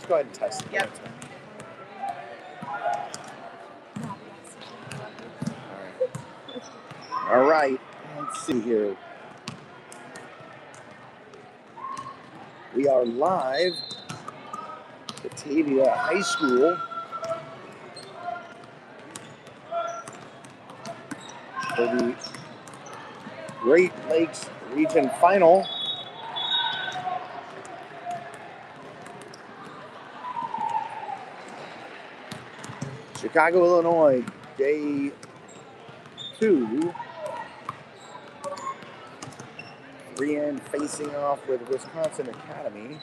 go ahead and test it. Yep. All right. Let's see here. We are live at Batavia High School for the Great Lakes Region Final. Chicago, Illinois, day 2. 3N facing off with Wisconsin Academy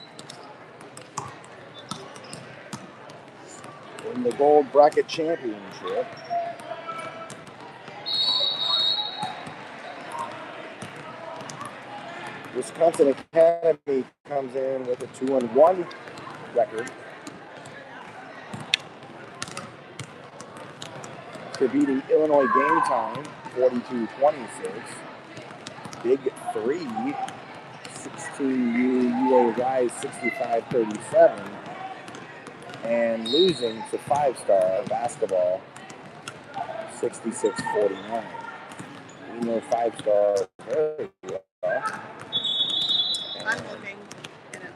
in the Gold Bracket Championship. Wisconsin Academy comes in with a 2-1 record after beating Illinois Game Time 42-26. Big 3, 16U UA Rise 65-37, and losing to 5-star basketball 66-49. We know 5-star very well. I'm looking, and it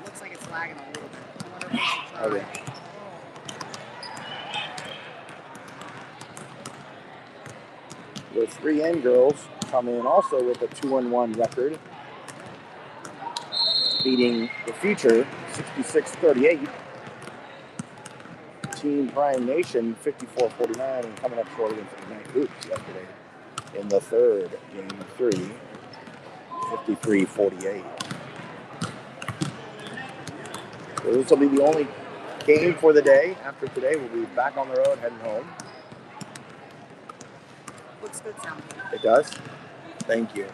looks like it's lagging a little bit. I wonder if we should try. Okay. The 3N girls come in also with a 2-1 record, beating the Future 66-38. Team Prime Nation 54-49, and coming up short against the Night Hoops yesterday in the third, game 3, 53-48. So this will be the only game for the day. After today, we'll be back on the road heading home. Looks good, sound good. It does? Thank you.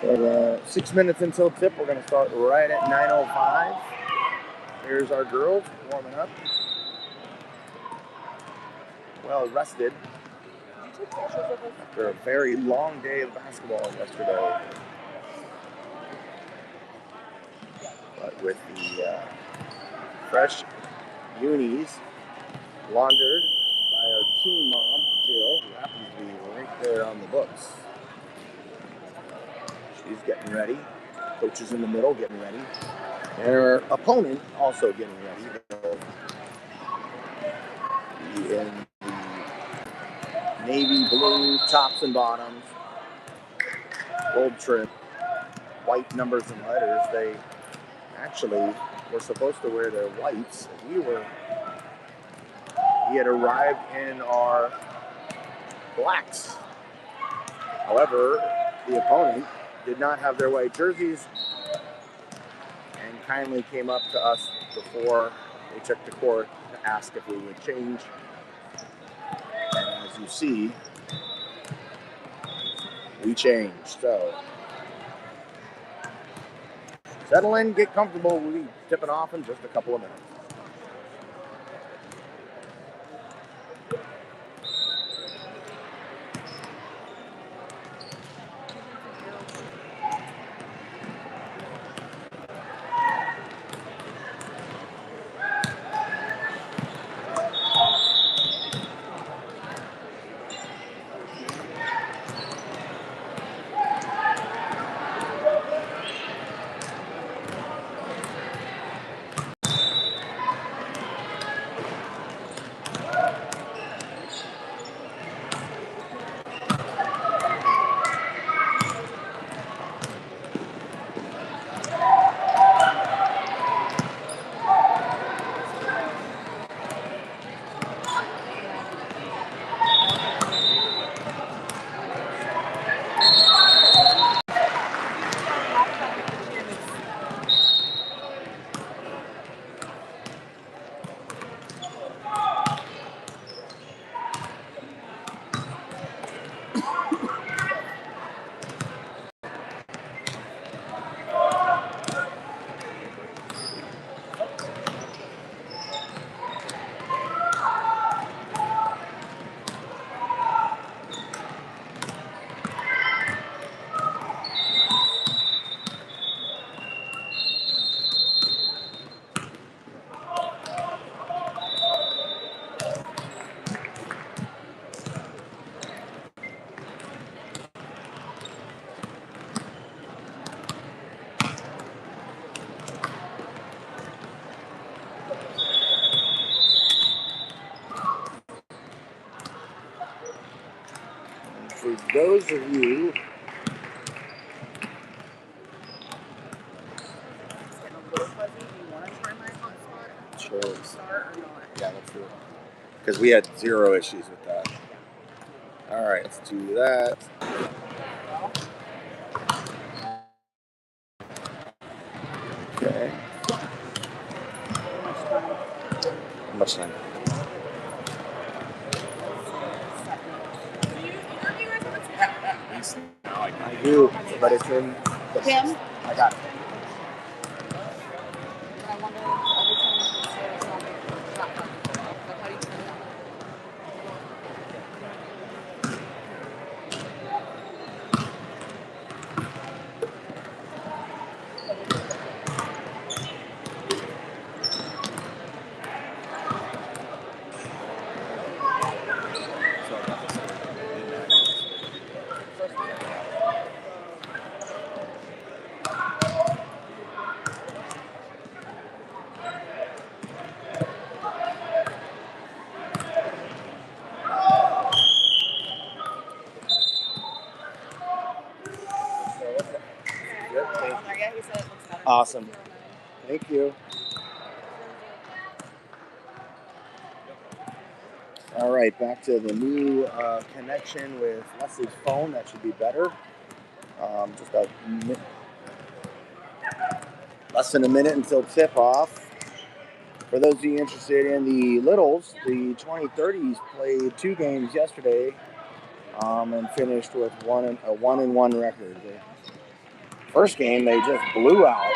So 6 minutes until tip. We're going to start right at 9:05. Here's our girls warming up. Well rested after a very long day of basketball yesterday. But with the fresh unis laundered by our team mom, Jill, who happens to be right there on the books. She's getting ready. Coach is in the middle getting ready. And her opponent also getting ready. In the navy blue tops and bottoms, gold trim, white numbers and letters. They actually were supposed to wear their whites. We had arrived in our blacks. However, the opponent did not have their white jerseys and kindly came up to us before they took the court to ask if we would change. And as you see, we changed. So settle in, get comfortable. We'll be tipping off in just a couple of minutes. those of you It's getting a little fuzzy. Do you want to try my hotspot? Sure. Start or not? Yeah, let's do it. Because we had 0 issues with that. All right, let's do that. Okay. How much time? I do, but it's in. Kim? I got it. I wonder every time you say it's not like how do you turn it on? Awesome. Thank you. All right, back to the new connection with Leslie's phone. That should be better. Just less than a minute until tip-off. For those of you interested in the Littles, the 2030s played 2 games yesterday and finished with a 1-1 record. The first game, they just blew out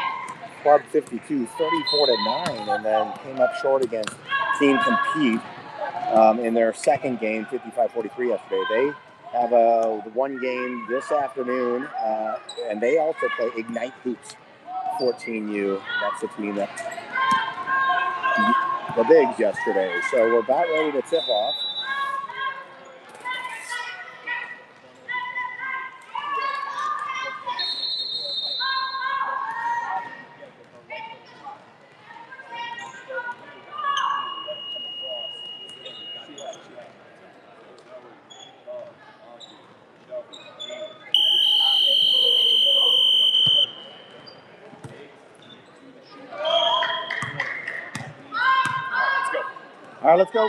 Club 52, 34-9, and then came up short against Team Compete in their second game, 55-43 yesterday. They have the one game this afternoon, and they also play Ignite Hoops 14U. That's the team that the Bigs yesterday. So we're about ready to tip off. All right, let's go.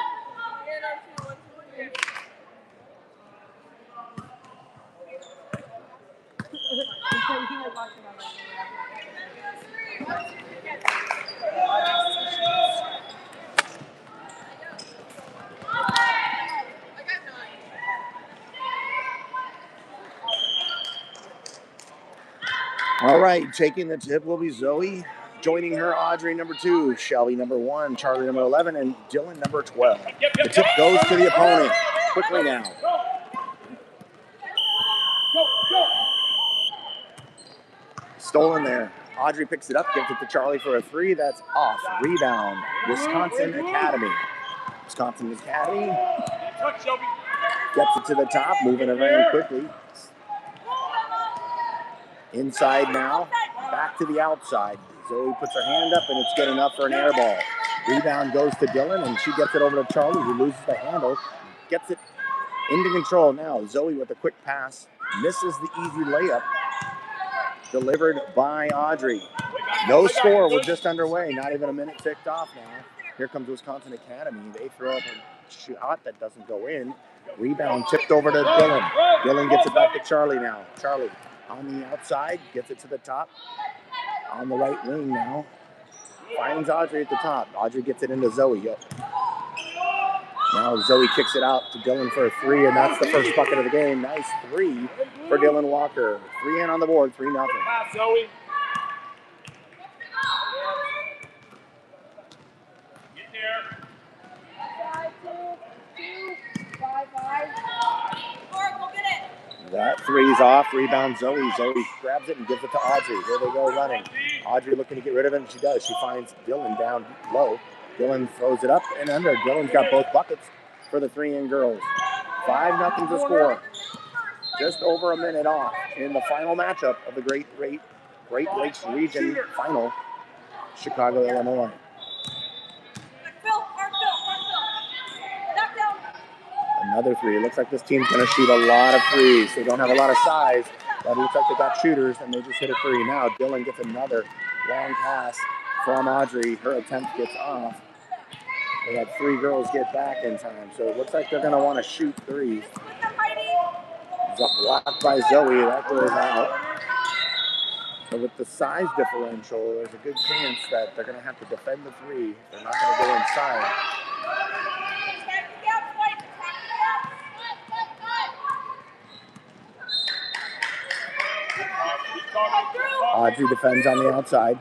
All right, taking the tip will be Zoe. Joining her, Audrey, number 2, Shelby, number 1, Charlie, number 11, and Dylan, number 12. The tip goes to the opponent. Quickly now. Stolen there. Audrey picks it up, gives it to Charlie for a 3. That's off. Rebound. Wisconsin Academy. Wisconsin Academy gets it to the top, moving around quickly. Inside now, back to the outside. Zoe puts her hand up, and it's good enough for an air ball. Rebound goes to Dylan, and she gets it over to Charlie, who loses the handle. Gets it into control now. Zoe with a quick pass. Misses the easy layup. Delivered by Audrey. No score. We're just underway. Not even a minute ticked off now. Here comes Wisconsin Academy. They throw up a shot that doesn't go in. Rebound tipped over to Dylan. Dylan gets it back to Charlie now. Charlie on the outside, gets it to the top. On the right wing now. Finds Audrey at the top. Audrey gets it into Zoe. Now Zoe kicks it out to Dylan for a 3, and that's the first bucket of the game. Nice 3 for Dylan Walker. 3 in on the board, 3-0. Zoe. Get there. 5-2-5-5. Go get it. That 3's off. Rebound Zoe. Zoe grabs it and gives it to Audrey. Here they go running. Audrey looking to get rid of it, and she does. She finds Dylan down low. Dylan throws it up and under. Dylan's got both buckets for the 3-in girls. 5-0 to score. Just over a minute off in the final matchup of the Great Lakes Region Final, Chicago, Illinois. Another three. It looks like this team's going to shoot a lot of threes. They don't have a lot of size, but it looks like they got shooters, and they just hit a three. Now Dillon gets another long pass from Audrey. Her attempt gets off. They had three girls get back in time, so it looks like they're going to want to shoot threes. Blocked by Zoe. That goes out. So with the size differential, there's a good chance that they're going to have to defend the three. They're not going to go inside. Audrey defends on the outside.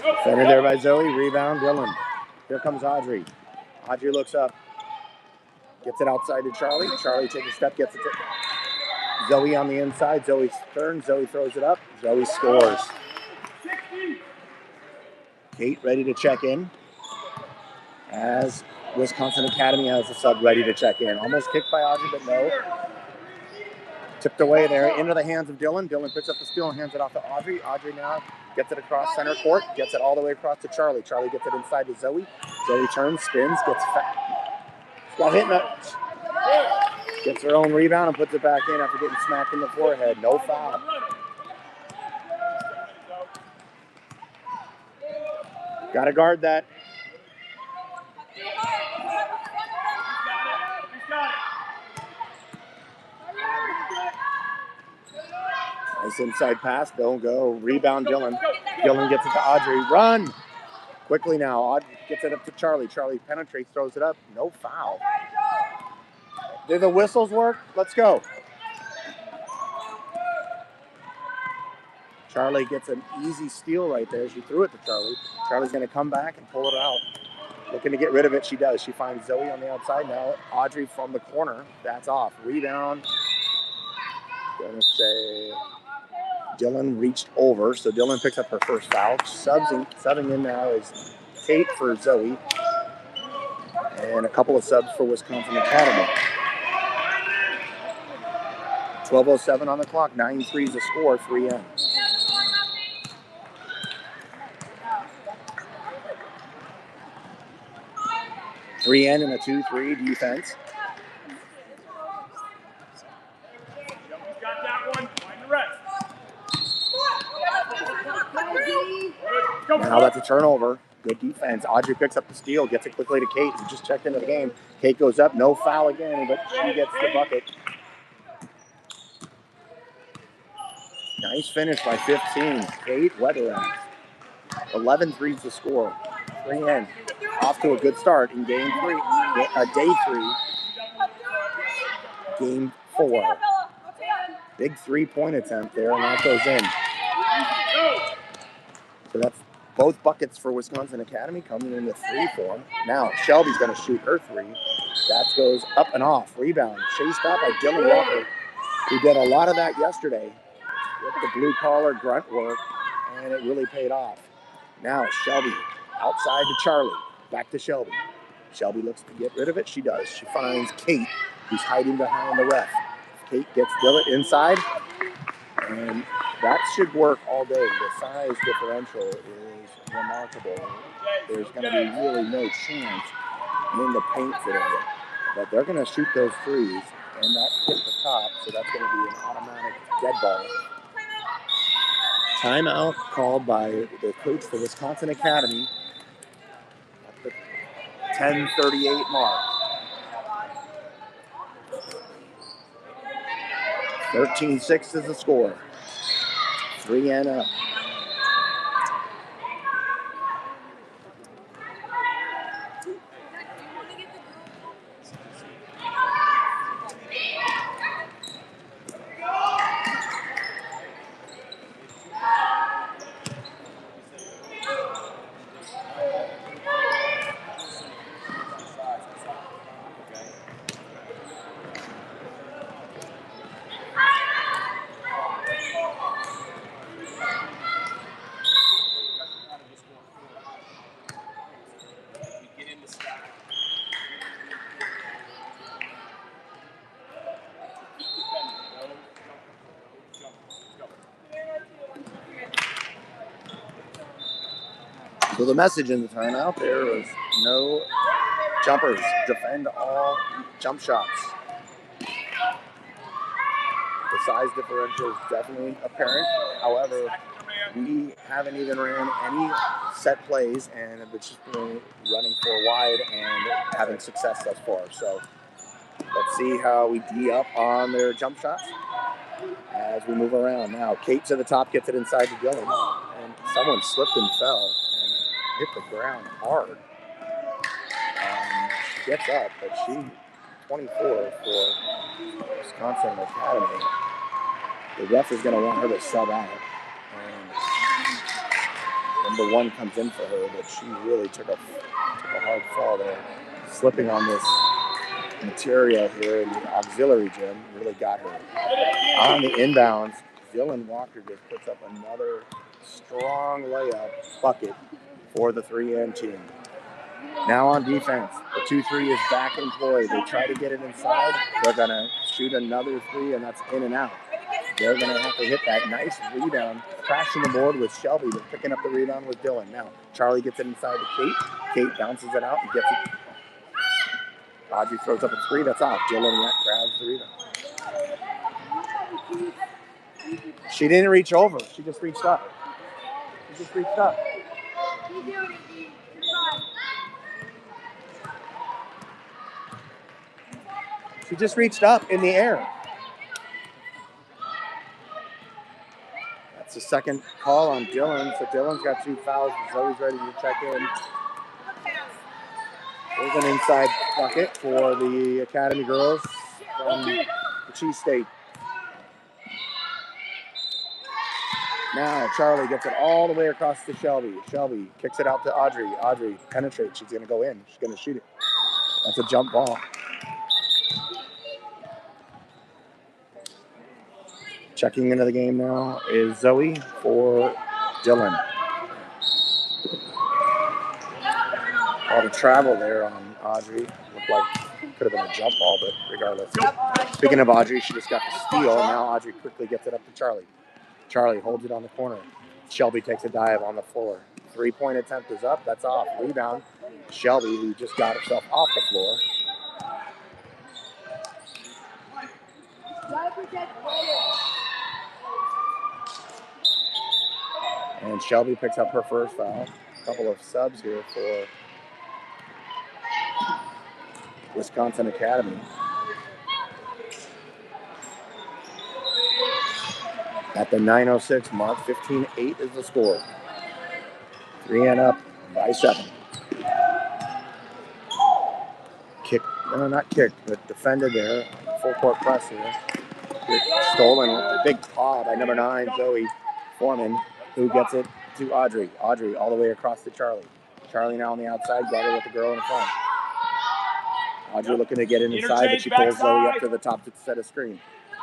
Defended there by Zoe. Rebound, Dillon. Here comes Audrey. Audrey looks up. Gets it outside to Charlie. Charlie takes a step, gets it to Zoe on the inside. Zoe's turn. Zoe throws it up. Zoe scores. Kate ready to check in. As Wisconsin Academy has a sub ready to check in. Almost kicked by Audrey, but no. Tipped away there into the hands of Dillon. Dillon picks up the steal and hands it off to Audrey. Audrey now gets it across center court. Gets it all the way across to Charlie. Charlie gets it inside to Zoe. Zoe turns, spins, gets got hit in it. Gets her own rebound and puts it back in after getting smacked in the forehead. No foul. Got to guard that. Nice inside pass. Don't go. Rebound, Dillon. Dillon gets it to Audrey. Run! Quickly now. Audrey gets it up to Charlie. Charlie penetrates, throws it up. No foul. Did the whistles work? Let's go. Charlie gets an easy steal right there. She threw it to Charlie. Charlie's going to come back and pull it out. Looking to get rid of it. She does. She finds Zoe on the outside now. Audrey from the corner. That's off. Rebound. Going to say Dillon reached over. So Dillon picks up her first foul. Subbing in now is Kate for Zoe. And a couple of subs for Wisconsin Academy. 12:07 on the clock. 9-3 the score. 3-N. Three-N and a 2-3 defense. Got that one. Find the rest. Now that's a turnover. Good defense. Audrey picks up the steal, gets it quickly to Kate, who just checked into the game. Kate goes up, no foul again, but she gets the bucket. Nice finish by 15. Kate Weatherath. 11-3's the score. 3-N. Off to a good start in day 3. Game 4. Big 3-point attempt there, and that goes in. So that's both buckets for Wisconsin Academy coming in the 3-4. Now Shelby's going to shoot her three. That goes up and off. Rebound. Chased out by Dillon Walker, who did a lot of that yesterday with the blue-collar grunt work, and it really paid off. Now Shelby outside to Charlie. Back to Shelby. Shelby looks to get rid of it. She does. She finds Kate, who's hiding behind the ref. Kate gets Dillon inside, and that should work all day. The size differential is remarkable. There's going to be really no chance in the paint today, but they're going to shoot those threes, and that hit the top, so that's going to be an automatic dead ball. Timeout called by the coach for Wisconsin Academy at the 10:38 mark. 13-6 is the score. 3-N up. So the message in the timeout there was no jumpers. Defend all jump shots. The size differential is definitely apparent. However, we haven't even ran any set plays, and it's just been running for wide and having success thus far. So let's see how we D up on their jump shots as we move around. Now, Kate to the top, gets it inside to Dylan, and someone slipped and fell and hit the ground hard. She gets up, but she 24 for Wisconsin Academy. The ref is going to want her to sub out. And number 1 comes in for her, but she really took a hard fall there. Slipping on this material here in the auxiliary gym really got her. On the inbounds, Dylan Walker just puts up another strong layup bucket for the 3N team. Now on defense, the 2-3 is back in play. They try to get it inside. They're going to shoot another 3, and that's in and out. They're going to have to hit that nice rebound, crashing the board with Shelby, but picking up the rebound with Dylan. Now, Charlie gets it inside to Kate. Kate bounces it out and gets it. Audrey throws up a 3. That's off. Dylan grabs the rebound. She didn't reach over. She just reached up. She just reached up in the air. That's the second call on Dylan. So Dylan's got 2 fouls. Zoe's ready to check in. There's an inside bucket for the Academy girls from the Cheese State. Now Charlie gets it all the way across to Shelby. Shelby kicks it out to Audrey. Audrey penetrates. She's going to go in. She's going to shoot it. That's a jump ball. Checking into the game now is Zoe for Dylan. All the travel there on Audrey. Looked like could have been a jump ball, but regardless. Speaking of Audrey, she just got the steal. Now Audrey quickly gets it up to Charlie. Charlie holds it on the corner. Shelby takes a dive on the floor. 3-point attempt is up. That's off. Rebound. Shelby, who just got herself off the floor. And Shelby picks up her first foul. A couple of subs here for Wisconsin Academy. At the 9:06 mark, 15-8 is the score. 3N up by 7. Not kicked, but defended there. Full court press here. Stolen with a big paw by number 9, Zoe Foreman, who gets it to Audrey. Audrey all the way across to Charlie. Charlie now on the outside, guarded with the girl in front. Audrey looking to get it inside, but she pulls Zoe up to the top to set a screen.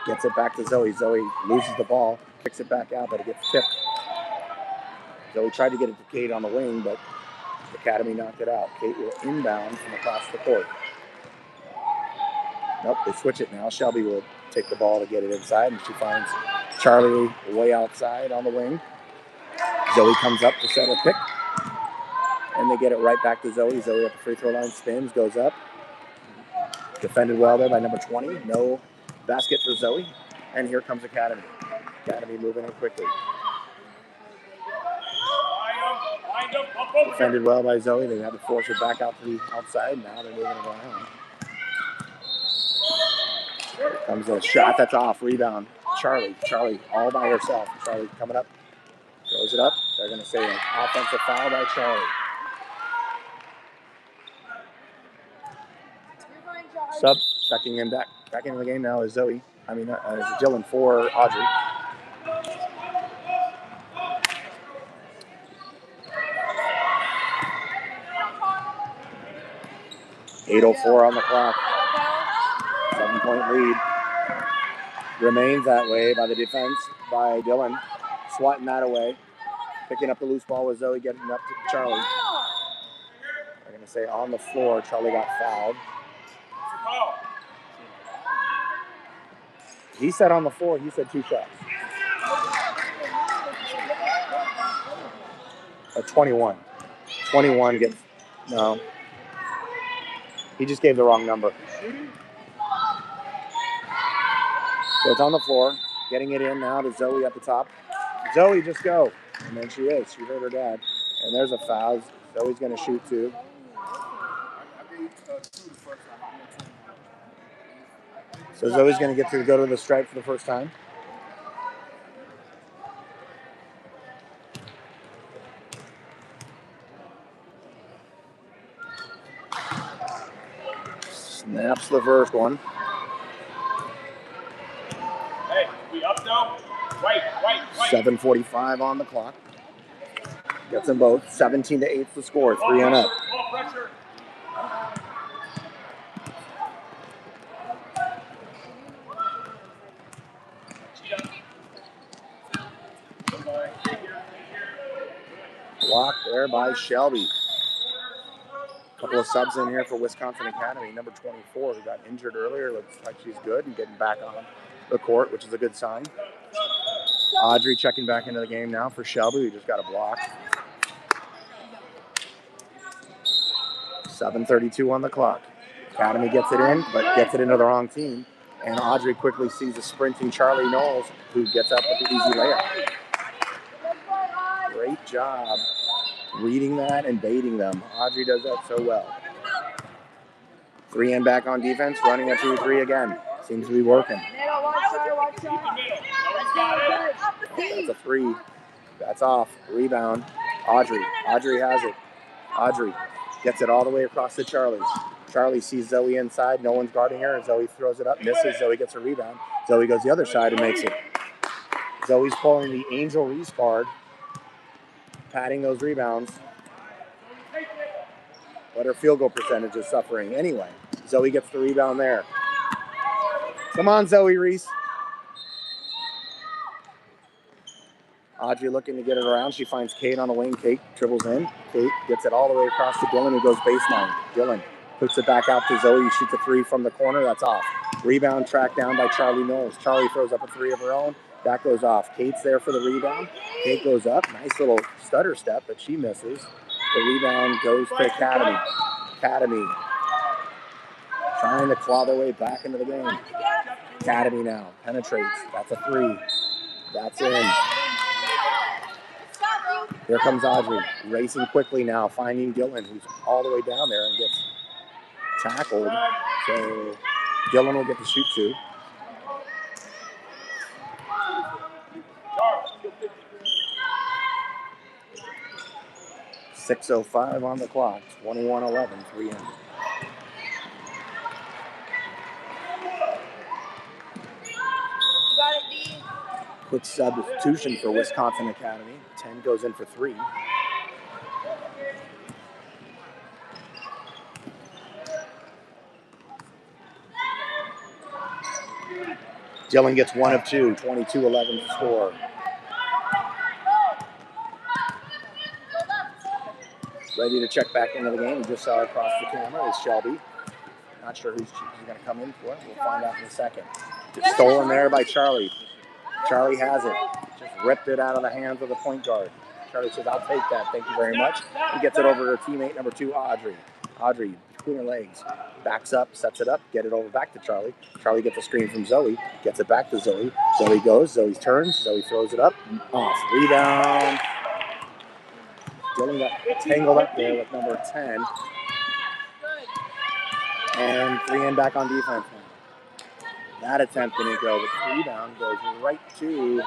Gets it back to Zoe. Zoe loses the ball, kicks it back out, but it gets tipped. Zoe tried to get it to Kate on the wing, but the Academy knocked it out. Kate will inbound from across the court. Nope, they switch it now. Shelby will take the ball to get it inside, and she finds Charlie way outside on the wing. Zoe comes up to set a pick, and they get it right back to Zoe. Zoe at the free throw line spins, goes up. Defended well there by number 20. No basket for Zoe, and here comes Academy. Academy moving in quickly. Defended well by Zoe. They had to force it back out to the outside. Now they're moving it around. Here comes a shot that's off. Rebound. Charlie all by herself. Charlie coming up. Throws it up. They're going to say an offensive foul by Charlie. Sub, checking in back into the game now is Zoe. Is Dylan for Audrey. .804 on the clock. 7-point lead. Remains that way by the defense by Dylan. Swatting that away. Picking up the loose ball with Zoe, getting up to Charlie. They're going to say on the floor, Charlie got fouled. He said on the floor, he said 2 shots. At 21. 21 gets, no. He just gave the wrong number. So it's on the floor. Getting it in now to Zoe at the top. Zoe, just go. And then she is. She heard her dad. And there's a foul. Zoe's going to shoot too. So Zoe's going to get to go to the stripe for the first time. Snaps the first one. Hey, we up now? Right. 7:45 on the clock. Gets them both. 17-8 the score. 3 and up. Ball pressure. Blocked there by Shelby. A couple of subs in here for Wisconsin Academy. Number 24, who got injured earlier, looks like she's good and getting back on the court, which is a good sign. Audrey checking back into the game now for Shelby, who just got a block. 7:32 on the clock. Academy gets it in, but gets it into the wrong team. And Audrey quickly sees a sprinting Charlie Knowles, who gets up with the easy layup. Great job reading that and baiting them. Audrey does that so well. 3 and back on defense, running a 2-3 again. Seems to be working. That's a 3. That's off. Rebound. Audrey. Audrey has it. Audrey gets it all the way across to Charlie. Charlie sees Zoe inside. No one's guarding her. Zoe throws it up, misses. Zoe gets a rebound. Zoe goes the other side and makes it. Zoe's pulling the Angel Reese card, padding those rebounds. But her field goal percentage is suffering anyway. Zoe gets the rebound there. Come on, Zoe Reese. Audrey looking to get it around. She finds Kate on the wing. Kate dribbles in. Kate gets it all the way across to Dylan, who goes baseline. Dylan puts it back out to Zoe. Shoots a 3 from the corner. That's off. Rebound tracked down by Charlie Knowles. Charlie throws up a 3 of her own. That goes off. Kate's there for the rebound. Kate goes up. Nice little stutter step, but she misses. The rebound goes to Academy. Academy trying to claw their way back into the game. Academy now penetrates. That's a 3. That's in. Here comes Audrey, racing quickly now, finding Dylan, who's all the way down there and gets tackled. So Dylan will get to shoot 2. .6:05 on the clock, 21-11, 3 in. Quick substitution for Wisconsin Academy. 10 goes in for 3. Dylan gets 1 of 2, 22-11 to score. Ready to check back into the game. We just saw her across the camera is Shelby. Not sure who she's going to come in for. We'll find out in a second. It's stolen there by Charlie. Charlie has it. Just ripped it out of the hands of the point guard. Charlie says, I'll take that. Thank you very much. He gets it over to her teammate, number 2, Audrey. Audrey, between her legs, backs up, sets it up, get it over back to Charlie. Charlie gets a screen from Zoe, gets it back to Zoe. Zoe goes, Zoe turns, Zoe throws it up, off. Rebound. Dylan got tangled up there with number 10. And 3 and back on defense now. That attempt didn't go, but the rebound goes right to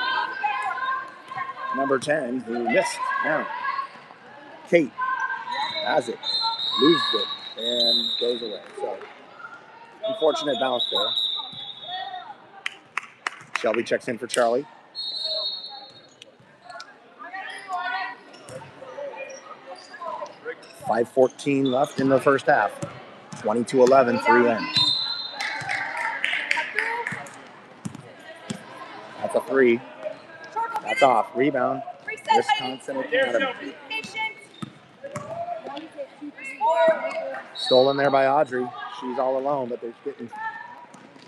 number 10, who missed. Now, Kate has it, loses it, and goes away. So, unfortunate bounce there. Shelby checks in for Charlie. .5:14 left in the first half. 22-11, 3 in. That's a 3. That's off. Rebound. Wisconsin Academy. Stolen there by Audrey. She's all alone, but they're getting.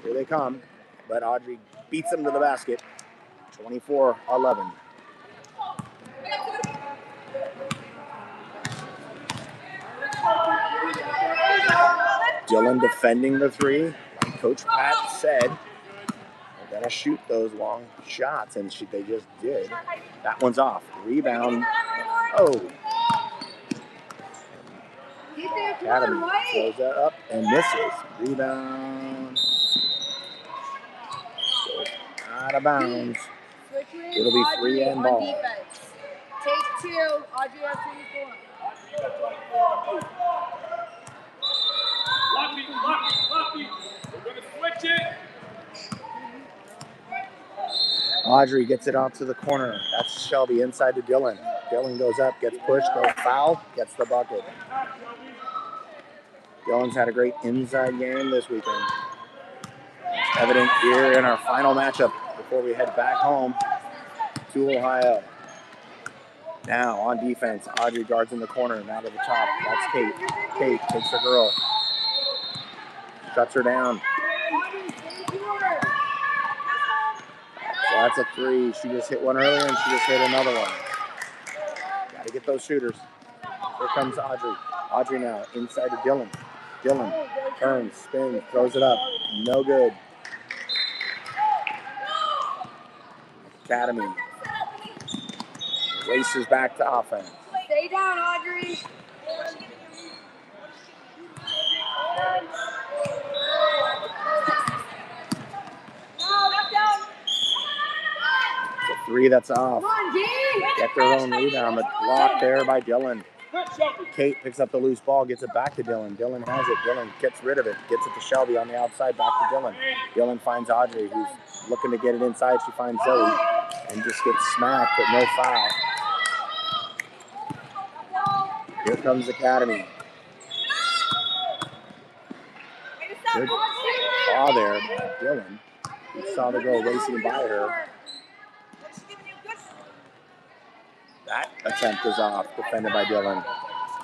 Here they come. But Audrey beats them to the basket. 24-11. Dylan defending the three. Like Coach Pat said, they're going to shoot those long shots, and they just did. That one's off. Rebound. Oh. Academy throws that up and misses. Rebound. Goes out of bounds. It'll be 3 and ball. Take 2. Audrey has 3 Lucky. We're going to switch it. Audrey gets it out to the corner. That's Shelby inside to Dylan. Dylan goes up, gets pushed, goes foul, gets the bucket. Dylan's had a great inside game this weekend. It's evident here in our final matchup before we head back home to Ohio. Now on defense, Audrey guards in the corner, now to the top. That's Kate. Kate takes her girl. Shuts her down. So that's a 3. She just hit one earlier and she just hit another one. Got to get those shooters. Here comes Audrey. Audrey now inside to Dylan. Dylan turns, spins, throws it up. No good. Academy races back to offense. Stay down, Audrey. The 3 that's off. Get their own rebound, but blocked there by Dylan. Kate picks up the loose ball, gets it back to Dylan. Dylan has it. Dylan gets rid of it. Gets it to Shelby on the outside, back to Dylan. Dylan finds Audrey, who's looking to get it inside. She finds Zoe and just gets smacked, but no foul. Here comes Academy. Good ball there by Dylan. We saw the girl racing by her. That attempt is off, defended by Dylan.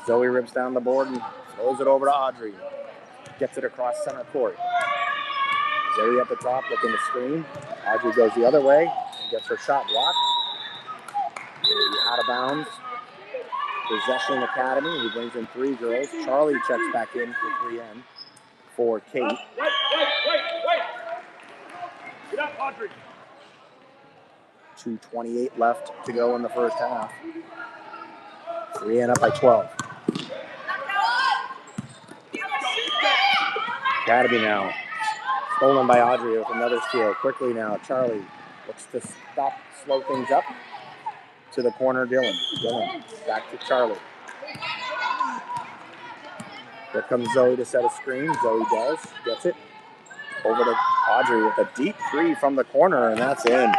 Zoe rips down the board and throws it over to Audrey. Gets it across center court. Zoe at the top looking to screen. Audrey goes the other way and gets her shot blocked. Out of bounds. Possession Academy, who brings in 3 girls. Charlie checks back in for 3N for Kate. Wait. Get up, Audrey. 2:28 left to go in the first half. 3N up by 12. Academy now. Stolen by Audrey with another steal. Quickly now, Charlie looks to slow things up. To the corner, Dylan. Dylan back to Charlie. Here comes Zoe to set a screen. Zoe does. Gets it. Over to Audrey with a deep 3 from the corner, and that's in.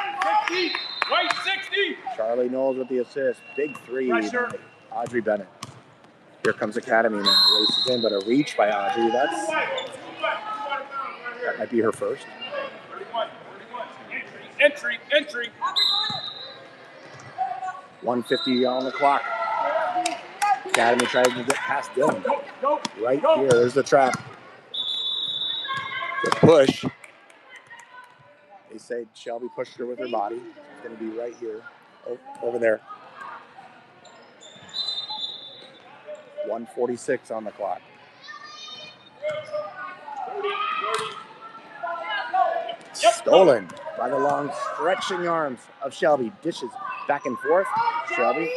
60. White 60. Charlie Knowles with the assist. Big 3 by Audrey Bennett. Here comes Academy now. Races in, but a reach by Audrey. That might be her first. 31. Entry. 1:50 on the clock. Academy tries to get past Dylan. Go. Right here, there's the trap. The push. They say Shelby pushed her with her body. It's going to be right here, over there. 1:46 on the clock. Stolen by the long stretching arms of Shelby. Dishes back and forth. Shelby.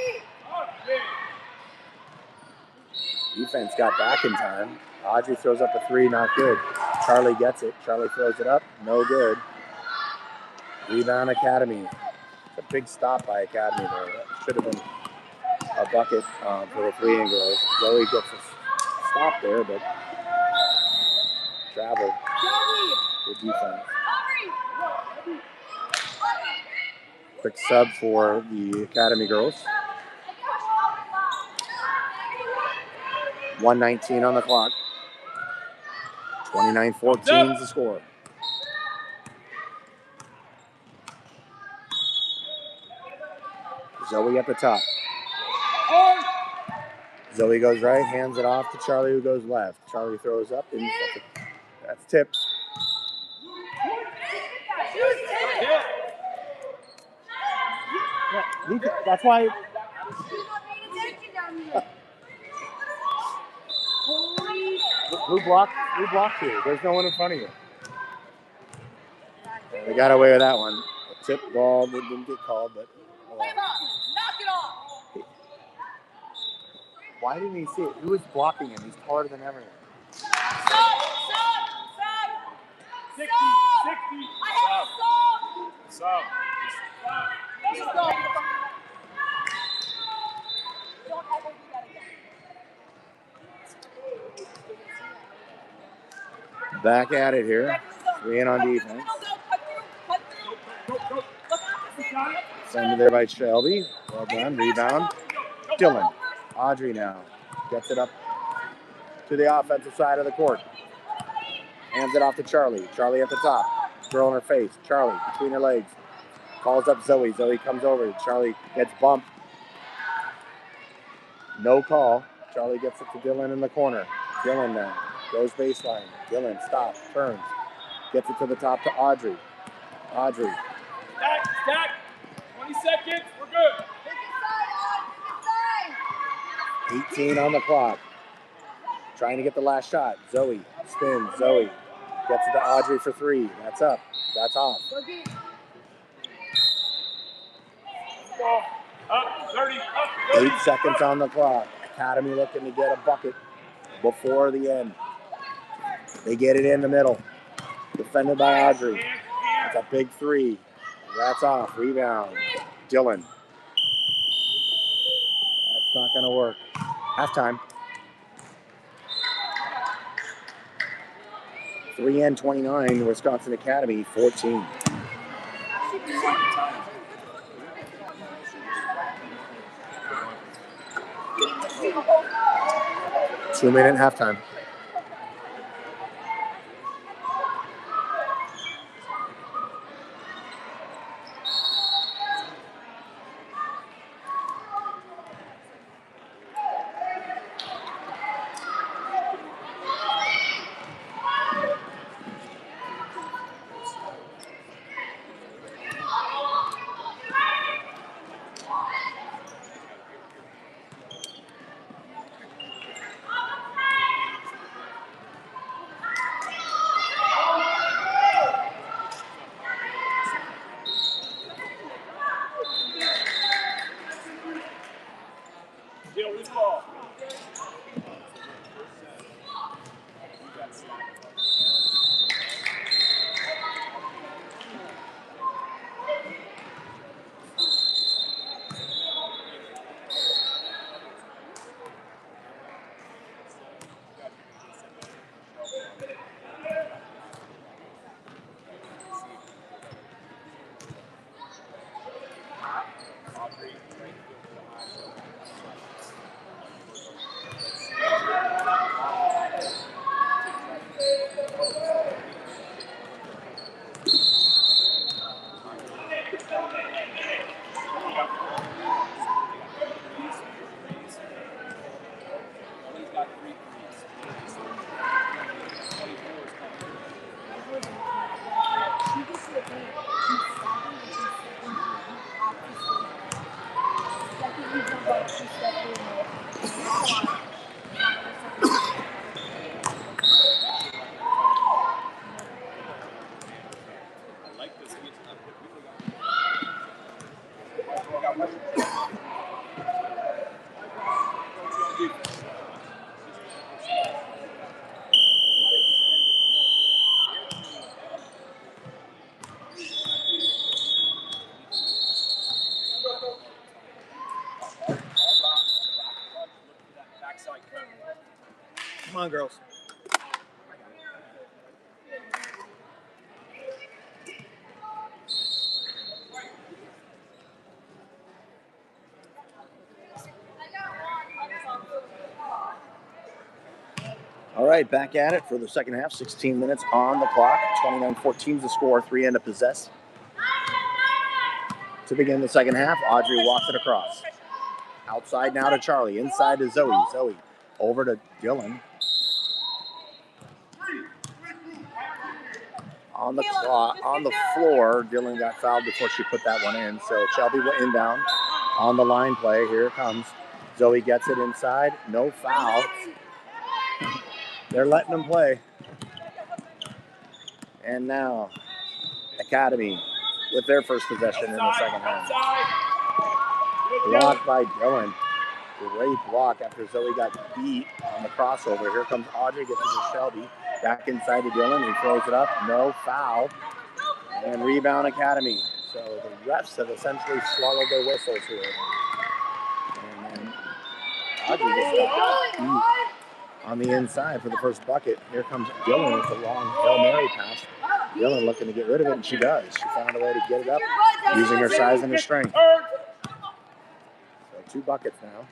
Defense got back in time. Audrey throws up a 3, not good. Charlie gets it. Charlie throws it up, no good. Rebound Academy. It's a big stop by Academy there. That should have been a bucket for the 3N girls. Zoe gets a stop there, but travel. Good defense. Quick sub for the Academy girls. 1:19 on the clock. 29-14 is the score. Zoe at the top. Zoe goes right, hands it off to Charlie, who goes left. Charlie throws up, and that's tipped. That's why. Who blocked Who blocked you? There's no one in front of you. They got away with that one. A tip ball didn't get called, but. Oh well. Knock it off. Why didn't he see it? Who was blocking him? He's taller than everyone. Stop. 60, 60. I have a Stop. Let's go. Don't ever do that again. Back at it here. 3 in on defense. Cut through. Send there by Shelby. Well done. Rebound. Dylan. Audrey now gets it up to the offensive side of the court. Hands it off to Charlie. Charlie at the top. Girl in her face. Charlie between her legs. Calls up Zoe. Zoe comes over. Charlie gets bumped. No call. Charlie gets it to Dylan in the corner. Dylan now goes baseline. Dylan stops, turns, gets it to the top to Audrey. Audrey. Stack. 20 seconds. We're good. 18 on the clock. Trying to get the last shot. Zoe spins. Zoe gets it to Audrey for 3. That's up. That's off. Up 30. Up 30. 8 seconds on the clock. Academy looking to get a bucket before the end. They get it in the middle. Defended by Audrey. That's a big 3. That's off. Rebound. Dylan. That's not going to work. Halftime. 3N29, Wisconsin Academy 14. 2-minute halftime. Come on, girls. All right, back at it for the second half. 16 minutes on the clock. 29-14 is the score. 3 to possess. To begin the second half, Audrey walks it across. Outside now to Charlie. Inside to Zoe. Zoe over to Dylan. On the clock, on the floor, Dylan got fouled before she put that one in. So Shelby will inbound on the line play. Here it comes. Zoe gets it inside. No foul. They're letting them play. And now, Academy with their first possession in the second half. Blocked by Dylan. Great block after Zoe got beat on the crossover. Here comes Audrey, gets it to Shelby. Back inside to Dylan. He throws it up. No foul. And rebound Academy. So the refs have essentially swallowed their whistles here. And then Audrey just got beat on the inside for the first bucket. Here comes Dylan with the long Hail Mary pass. Dylan looking to get rid of it, and she does. She found a way to get it up using her size and her strength. So 2 buckets now.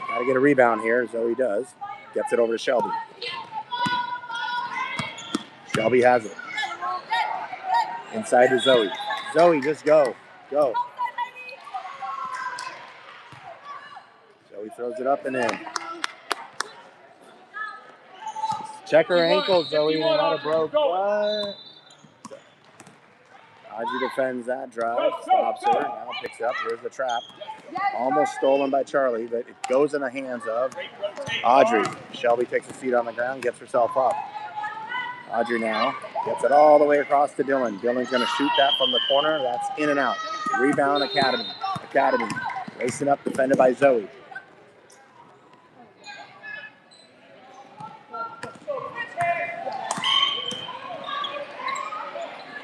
Got to get a rebound here. Zoe does. Gets it over to Shelby. Shelby has it. Inside to Zoe. Zoe, just go. Go. Zoe throws it up and in. Check her ankle, Zoe. You might have broke. What? Audrey defends that drive. Stops her. Now picks it up. Here's the trap. Almost stolen by Charlie, but it goes in the hands of Audrey. Shelby takes a seat on the ground, gets herself up. Audrey now gets it all the way across to Dylan. Dylan's going to shoot that from the corner. That's in and out. Rebound Academy. Academy racing up, defended by Zoe.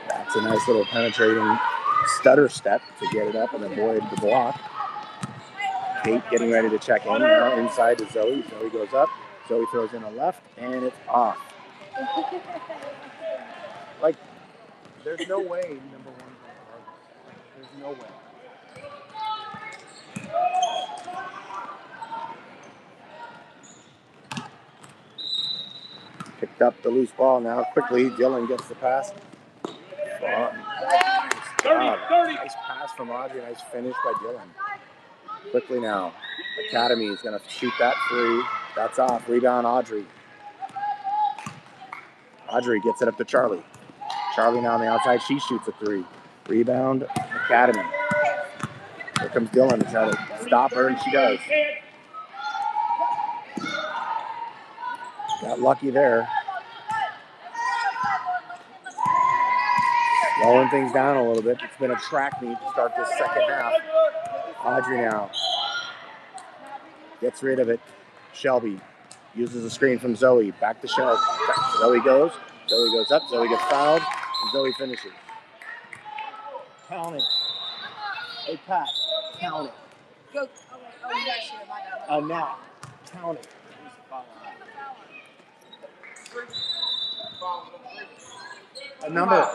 That's a nice little penetrating stutter step to get it up and avoid the block. Kate getting ready to check in. Now inside to Zoe. Zoe goes up. Zoe throws in a left, and it's off. Like, there's no way number 1 can guard this. There's no way. Picked up the loose ball now. Quickly, Dylan gets the pass. Nice pass from Audrey. Nice finish by Dylan. Quickly now. Academy is going to shoot that 3. That's off. Rebound Audrey. Audrey gets it up to Charlie. Charlie now on the outside. She shoots a 3. Rebound Academy. Here comes Dylan to try to stop her, and she does. Got lucky there. Slowing things down a little bit. It's been a track meet to start this second half. Audrey now gets rid of it. Shelby uses a screen from Zoe. Back to Shelby. Zoe goes. Zoe goes up. Zoe gets fouled. And Zoe finishes. Count it. Hey, Pat. Count it. Go. Oh, you got shit. My bad. Now. Count it. A number.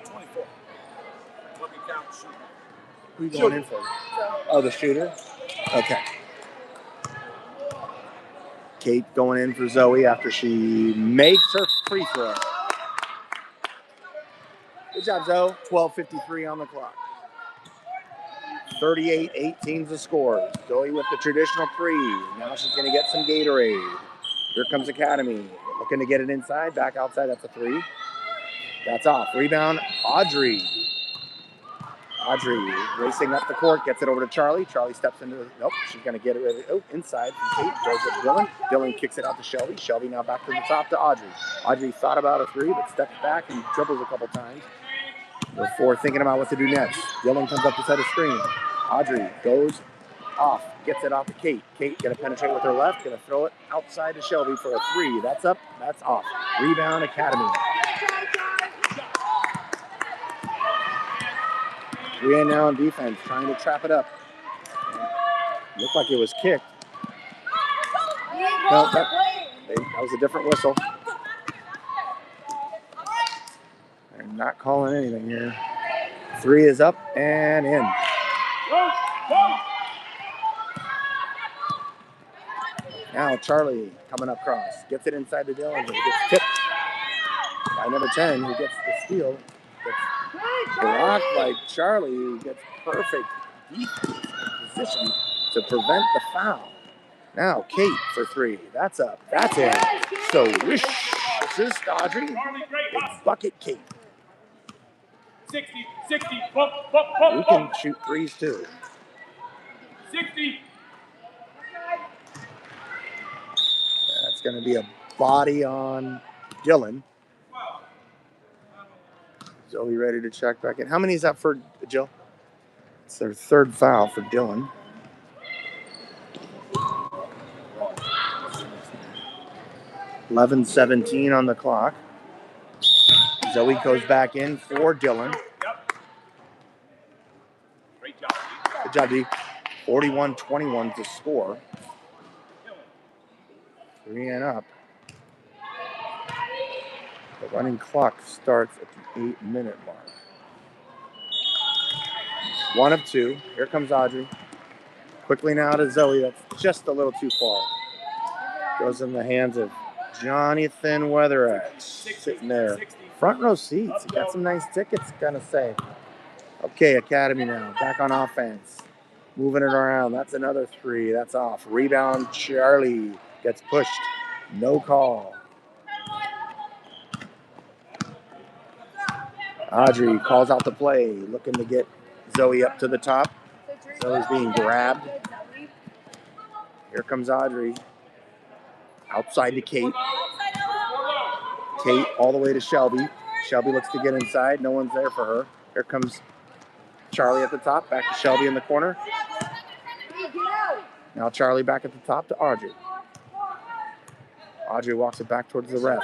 24. Look at count shooter. Who you going in for? Oh, the shooter? Okay. Kate going in for Zoe after she makes her free throw. Good job, Zoe. 12:53 on the clock. 38-18's the score. Zoe with the traditional 3. Now she's going to get some Gatorade. Here comes Academy. Looking to get it inside. Back outside. That's a 3. That's off. Rebound, Audrey. Audrey racing up the court. Gets it over to Charlie. Charlie steps into the... Nope. She's going to get it. Oh, inside from Kate. Goes to Dylan. Dylan kicks it out to Shelby. Shelby now back to the top to Audrey. Audrey thought about a 3, but steps back and dribbles a couple times before thinking about what to do next. Dylan comes up to set a screen. Audrey goes off. Gets it off to Kate. Kate going to penetrate with her left. Going to throw it outside to Shelby for a 3. That's up. That's off. Rebound, Academy. 3 and now on defense, trying to trap it up. Looked like it was kicked. No, that was a different whistle. They're not calling anything here. 3 is up and in. Now Charlie coming up cross. Gets it inside the Dylan. It gets tipped by number 10, who gets the steal. Gets blocked by Charlie, who gets perfect defense position to prevent the foul. Now Kate for 3. That's up. That's in. So wish assist Audrey. It's bucket Kate. 60. You can shoot 3s too. 60. going to be a body on Dylan. Zoe ready to check back in. How many is that for Jill? It's their third foul for Dylan. $11:17 on the clock. Zoe goes back in for Dylan. Great job. Good job, D. 41-21 to score. 3 and up. The running clock starts at the 8-minute mark. 1 of 2. Here comes Audrey. Quickly now to Zoe. That's just a little too far. Goes in the hands of Jonathan Weatherat. Sitting there. Front row seats. You got some nice tickets, gonna say. Okay, Academy now. Back on offense. Moving it around. That's another 3. That's off. Rebound, Charlie. Gets pushed. No call. Audrey calls out the play. Looking to get Zoe up to the top. Zoe's being grabbed. Here comes Audrey. Outside to Kate. Kate all the way to Shelby. Shelby looks to get inside. No one's there for her. Here comes Charlie at the top. Back to Shelby in the corner. Now Charlie back at the top to Audrey. Audrey walks it back towards the ref.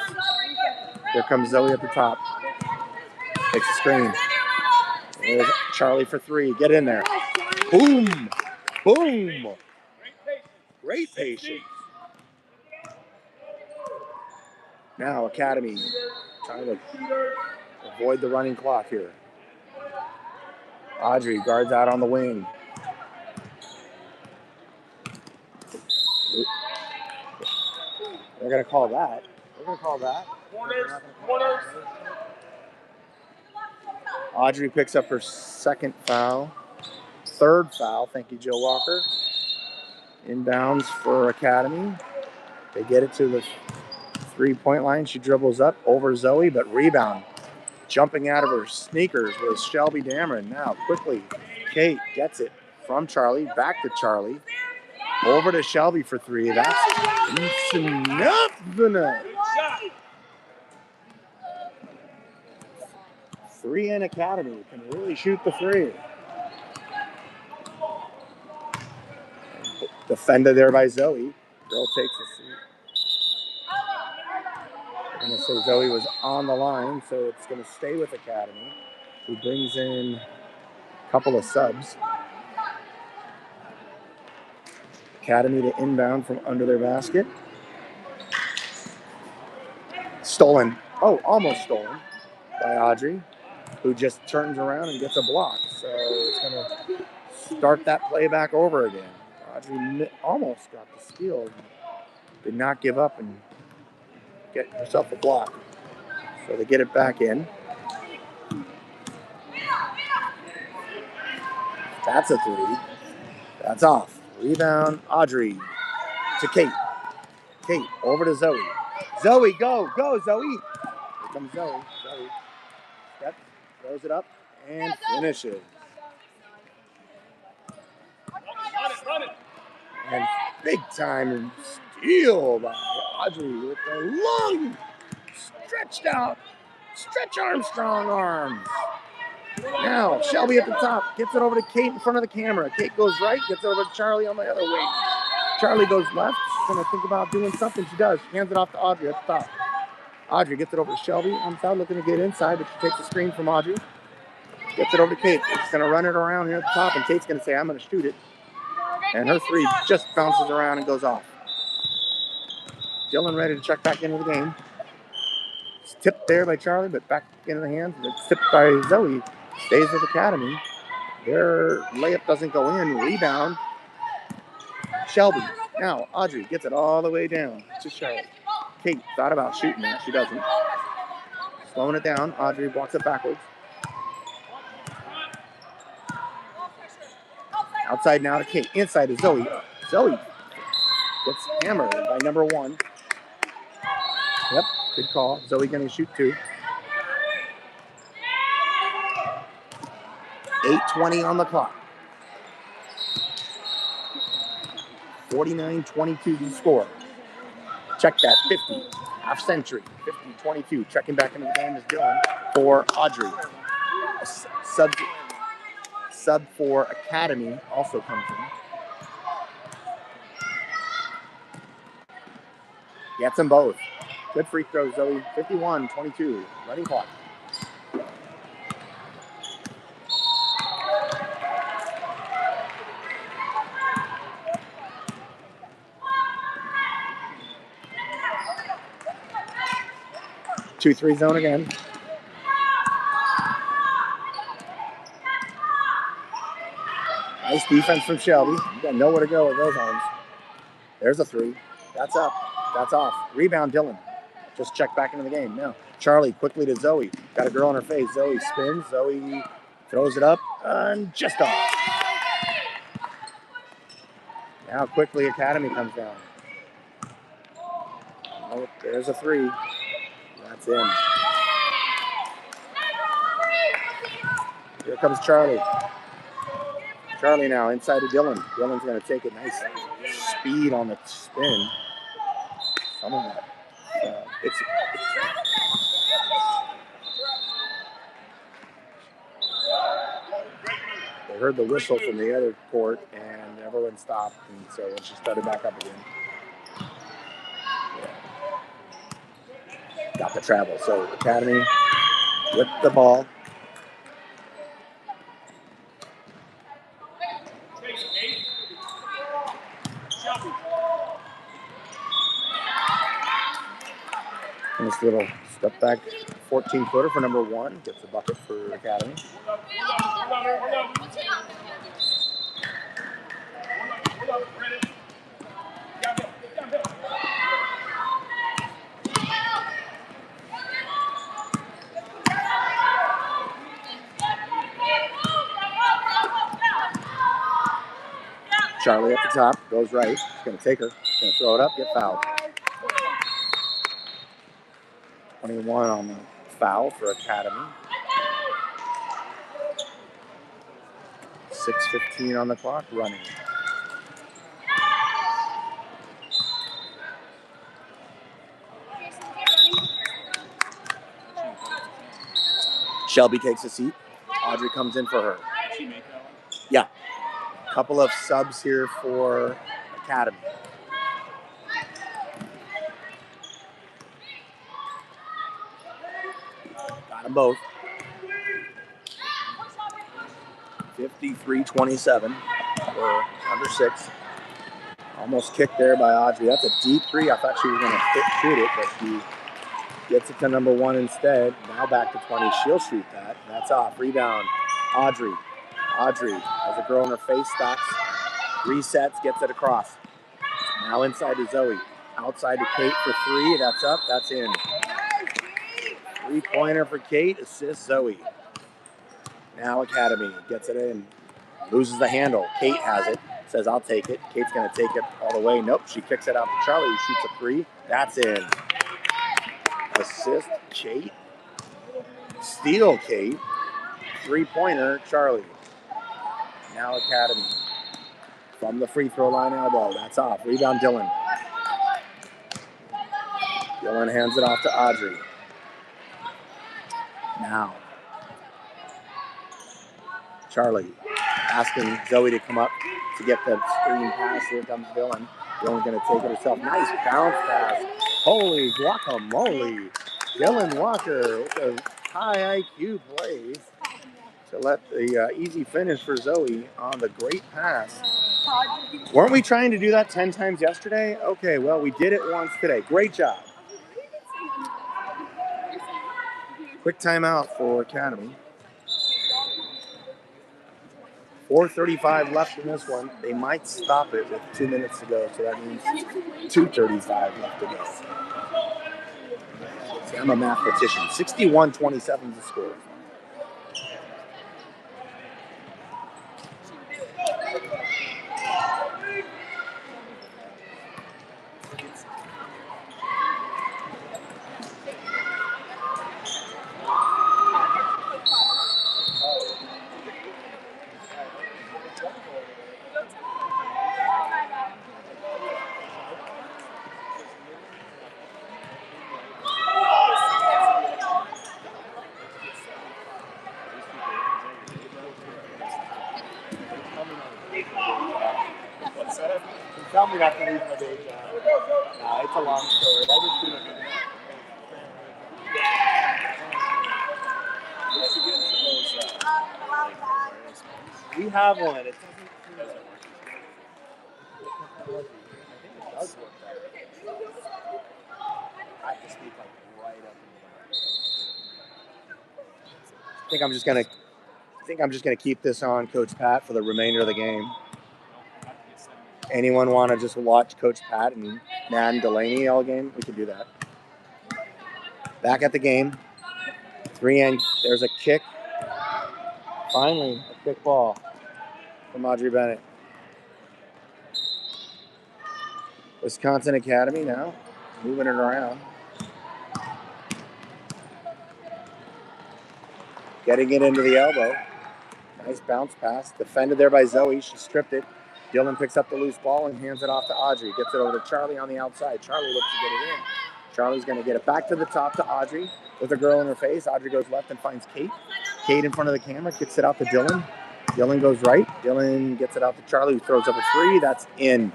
Here comes Zoe at the top. Takes a screen. There's Charlie for 3. Get in there. Boom! Boom! Great patience. Now Academy trying to avoid the running clock here. Audrey guards out on the wing. They're going to call that. They're going to call that. Corners. Audrey picks up her second foul. Third foul. Thank you, Jill Walker. Inbounds for Academy. They get it to the 3-point line. She dribbles up over Zoe, but rebound. Jumping out of her sneakers was Shelby Dameron. Now, quickly, Kate gets it from Charlie. Back to Charlie. Over to Shelby for 3. That's enough. 3 in Academy. Can really shoot the 3. Defended there by Zoe. Girl takes a seat. I'm going to say Zoe was on the line, so it's going to stay with Academy, who brings in a couple of subs. Academy to inbound from under their basket. Stolen. Oh, almost stolen by Audrey, who just turns around and gets a block. So it's going to start that play back over again. Audrey almost got the steal. Did not give up and get herself a block. So they get it back in. That's a 3. That's off. Rebound, Audrey to Kate. Kate over to Zoe. Zoe, go, Zoe. Here comes Zoe. Zoe. Step, throws it up, and finishes. Run it. And big time steal by Audrey with the long, stretched out, Stretch Armstrong arms. Now, Shelby at the top, gets it over to Kate in front of the camera. Kate goes right, gets it over to Charlie on the other wing. Charlie goes left, she's gonna think about doing something. She does. She hands it off to Audrey at the top. Audrey gets it over to Shelby on the side, looking to get inside, but she takes the screen from Audrey. Gets it over to Kate. She's gonna run it around here at the top, and Kate's gonna say, I'm gonna shoot it. And her 3 just bounces around and goes off. Dylan ready to check back into the game. It's tipped there by Charlie, but back into the hands. It's tipped by Zoe. Stays with Academy. Their layup doesn't go in. Rebound. Shelby. Now Audrey gets it all the way down to Charlotte. Kate thought about shooting that. She doesn't. Slowing it down. Audrey walks it backwards. Outside now to Kate. Inside to Zoe. Zoe gets hammered by number 1. Yep, good call. Zoe going to shoot 2. 8:20 on the clock. 49-22 to score. Check that, 50. Half century, 50-22. Checking back into the game is Dylan for Audrey. Sub for Academy also comes in. Gets them both. Good free throws, Zoe. 51-22. Running clock. Two, 3 zone again. Nice defense from Shelby. You got nowhere to go with those arms. There's a 3. That's up. That's off. Rebound, Dylan. Just check back into the game now. Charlie quickly to Zoe. Got a girl on her face. Zoe spins. Zoe throws it up and just off. Now quickly Academy comes down. Oh, there's a 3. That's in. Here comes Charlie. Charlie now inside to Dylan. Dylan's going to take it. Nice speed on the spin. Some of that. They heard the whistle from the other court, and everyone stopped, and so when she started back up again. Got the travel. So Academy with the ball. Nice little step back 14-footer for number 1. Gets a bucket for Academy. Charlie at the top, goes right. She's going to take her. She's going to throw it up, get fouled. 21 on the foul for Academy. 6:15 on the clock, running. Shelby takes a seat. Audrey comes in for her. Yeah. Couple of subs here for Academy. Got them both. 53-27 for number 6. Almost kicked there by Audrey. That's a deep 3. I thought she was going to shoot it, but she gets it to number 1 instead. Now back to 20. She'll shoot that. That's off. Rebound. Audrey. Audrey has a girl in her face, stops, resets, gets it across. Now inside to Zoe. Outside to Kate for 3. That's up. That's in. 3-pointer for Kate. Assist Zoe. Now Academy gets it in. Loses the handle. Kate has it. Says, I'll take it. Kate's going to take it all the way. Nope. She kicks it out to Charlie, who shoots a 3. That's in. Assist Kate. Steal Kate. 3-pointer Charlie. Now Academy. From the free throw line elbow. That's off. Rebound Dylan. Dylan hands it off to Audrey. Now Charlie asking Zoe to come up to get the screen pass. Here comes Dylan. Dylan's going to take it herself. Nice bounce pass. Holy guacamole. Dylan Walker with a high IQ plays to let the easy finish for Zoe on the great pass. Weren't we trying to do that 10 times yesterday? Okay, well, we did it once today. Great job. Quick timeout for Academy. 4:35 left in this one. They might stop it with 2 minutes to go, so that means 2:35 left to go. See, I'm a mathematician. 61-27 is the score. Tell me not to leave my day job. Nah, it's a long story. I just do it. We have one. It doesn't work. I think it does work better. I have to speak like right up in the mic. I think I'm just gonna keep this on Coach Pat for the remainder of the game. Anyone want to just watch Coach Pat and Nan Delaney all game? We can do that. Back at the game. 3N. There's a kick. Finally, a kick ball from Audrey Bennett. Wisconsin Academy now, moving it around. Getting it into the elbow. Nice bounce pass. Defended there by Zoe. She stripped it. Dylan picks up the loose ball and hands it off to Audrey. Gets it over to Charlie on the outside. Charlie looks to get it in. Charlie's going to get it back to the top to Audrey with a girl in her face. Audrey goes left and finds Kate. Kate in front of the camera gets it out to Dylan. Dylan goes right. Dylan gets it out to Charlie, who throws up a three. That's in.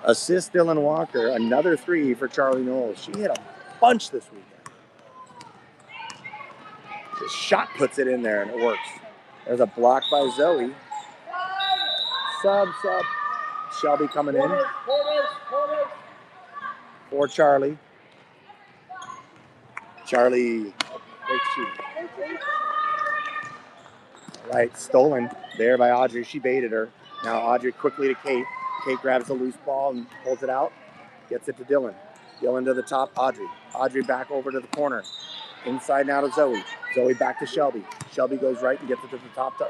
Assist Dylan Walker. Another three for Charlie Knowles. She hit a bunch this weekend. The shot puts it in there and it works. There's a block by Zoe. Sub. Shelby coming in. For Charlie. Charlie. Great shoot. Right, stolen there by Audrey. She baited her. Now Audrey quickly to Kate. Kate grabs the loose ball and pulls it out. Gets it to Dylan. Dylan to the top, Audrey. Audrey back over to the corner. Inside now to Zoe. Zoe back to Shelby. Shelby goes right and gets it to the top to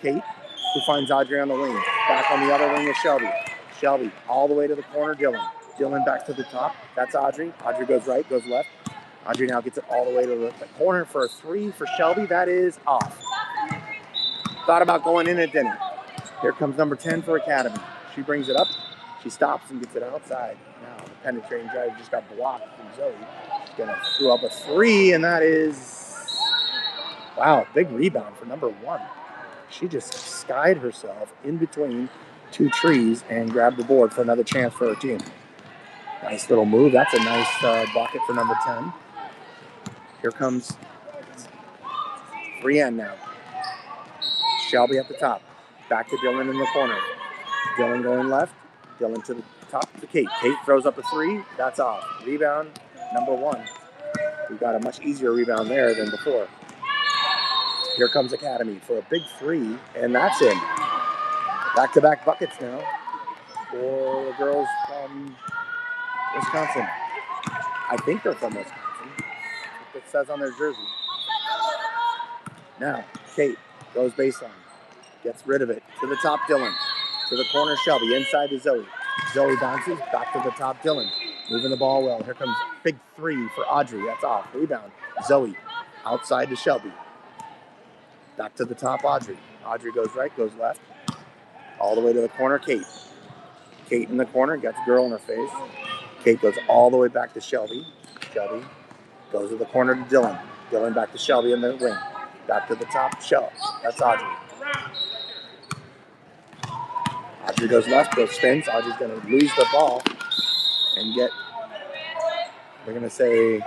Kate, who finds Audrey on the wing. Back on the other wing is Shelby. Shelby all the way to the corner, Dylan. Dylan back to the top. That's Audrey. Audrey goes right, goes left. Audrey now gets it all the way to the corner for a three for Shelby. That is off. Thought about going in, it didn't. Here comes number 10 for Academy. She brings it up. She stops and gets it outside. Now the penetrating drive just got blocked from Zoe. She's going to throw up a three, and that is, wow, big rebound for number 1. She just skied herself in between two trees and grabbed the board for another chance for her team. Nice little move. That's a nice bucket for number 10. Here comes 3N now. Shelby at the top. Back to Dylan in the corner. Dylan going left. Dylan to the top to Kate. Kate throws up a three. That's off. Rebound, number 1. We got a much easier rebound there than before. Here comes Academy for a big three, and that's in. Back-to-back buckets now for the girls from Wisconsin. I think they're from Wisconsin. It says on their jersey. Now, Kate goes baseline. Gets rid of it. To the top, Dylan. To the corner, Shelby. Inside to Zoe. Zoe bounces. Back to the top, Dylan. Moving the ball well. Here comes big three for Audrey. That's off. Rebound. Zoe. Outside to Shelby. Back to the top, Audrey. Audrey goes right, goes left. All the way to the corner, Kate. Kate in the corner. Gets a girl in her face. Kate goes all the way back to Shelby. Shelby goes to the corner to Dylan. Dylan back to Shelby in the wing. Back to the top, Shelby. That's Audrey. Audrey goes left, goes spins. Audrey's going to lose the ball and get, we're going to say,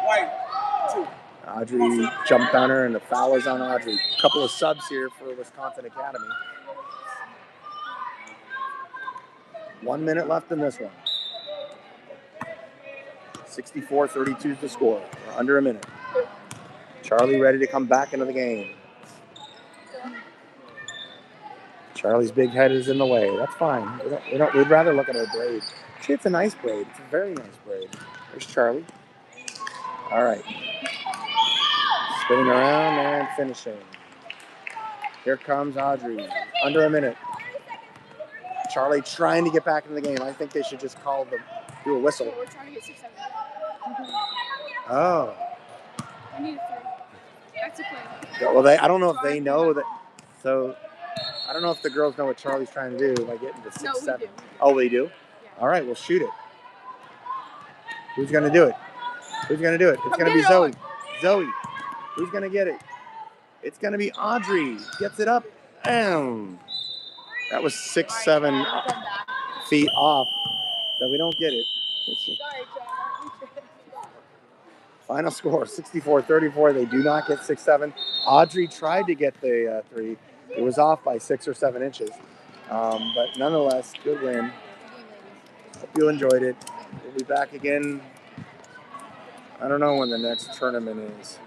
Audrey jumped on her and the foul is on Audrey. A couple of subs here for Wisconsin Academy. 1 minute left in this one. 64-32 is the score. We're under a minute. Charlie ready to come back into the game. Charlie's big head is in the way. That's fine. We'd rather look at her braid. Actually, it's a nice braid. It's a very nice braid. There's Charlie. All right. Spinning around and finishing. Here comes Audrey. Under a minute. Charlie trying to get back into the game. I think they should just do a whistle. We're trying to get 6-7. Oh. I need a 3. That's a play. Well, I don't know if they know that. So, I don't know if the girls know what Charlie's trying to do by getting to 6-7. No, we do. Oh, we do? Yeah. All right, we'll shoot it. Who's going to do it? Who's going to do it? It's going to be Zoe. Zoe. Who's going to get it? It's going to be Audrey. Gets it up. That was 6-7 feet off. So we don't get it. Final score, 64-34. They do not get 6-7. Audrey tried to get the 3. It was off by 6 or 7 inches. But nonetheless, good win. Hope you enjoyed it. We'll be back again. I don't know when the next tournament is.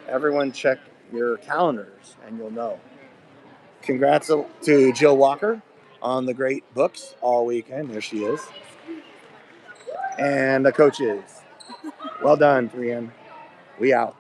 Everyone check your calendars and you'll know. Congrats to Jill Walker on the great books all weekend. There she is. And the coaches. Well done, 3N. We out.